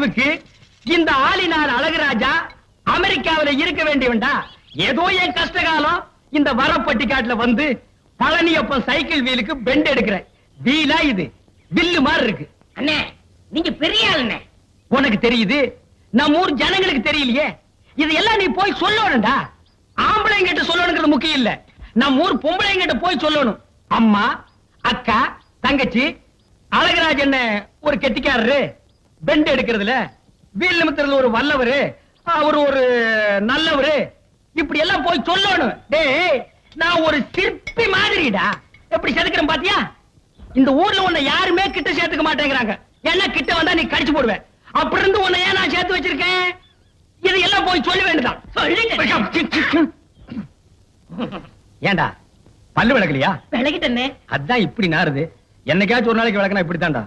அறிவுக்கு இந்த ஆளினார் அழகுராஜா அமெரிக்காவில இருக்க வேண்டியவன்டா. ஏதோ என் கஷ்டகாலம் இந்த வரப்பட்டிக்காட்டுல வந்து பழனியப்பன் சைக்கிள் வீலுக்கு பெண்ட் எடுக்கிற வீலா இது வில்லு மாதிரி இருக்கு. அண்ணே நீங்க பெரிய ஆளுண்ணே. உனக்கு தெரியுது, நம்ம ஊர் ஜனங்களுக்கு தெரியலையே. இதெல்லாம் நீ போய் சொல்லணும்டா. ஆம்பளைங்கிட்ட சொல்லணுங்கிறது முக்கியம் இல்ல, நம்ம ஊர் பொம்பளைங்கிட்ட போய் சொல்லணும். அம்மா, அக்கா, தங்கச்சி, அழகராஜன் ஒரு கெட்டிக்காரரு, பெண்ட் எடுக்கிறதுல வீல் நிமித்துறதுல ஒரு வல்லவரு, அவர் ஒரு நல்லவரு, இப்படி எல்லாம் போய் சொல்லணும். டேய், நான் ஒரு சிற்பி மாதிரிடா. எப்படி செதுக்கிறேன் பாத்தியா? இந்த ஊர்ல உன்னை யாருமே கிட்ட சேர்த்துக்க மாட்டேங்கிறாங்க. என்ன கிட்ட வந்தா நீ கடிச்சு போடுவேன். அப்படி இருந்து உன்னை ஏன் நான் சேர்த்து வச்சிருக்கேன்? இதெல்லாம் போய் சொல்ல வேண்டியதான். ஏண்டா பல்லு விளக்கலையா? விளக்கிட்டே. அதான் இப்படி நாருது. என்னைக்காச்சும் ஒரு நாளைக்கு விளக்கனா இப்படித்தான்டா.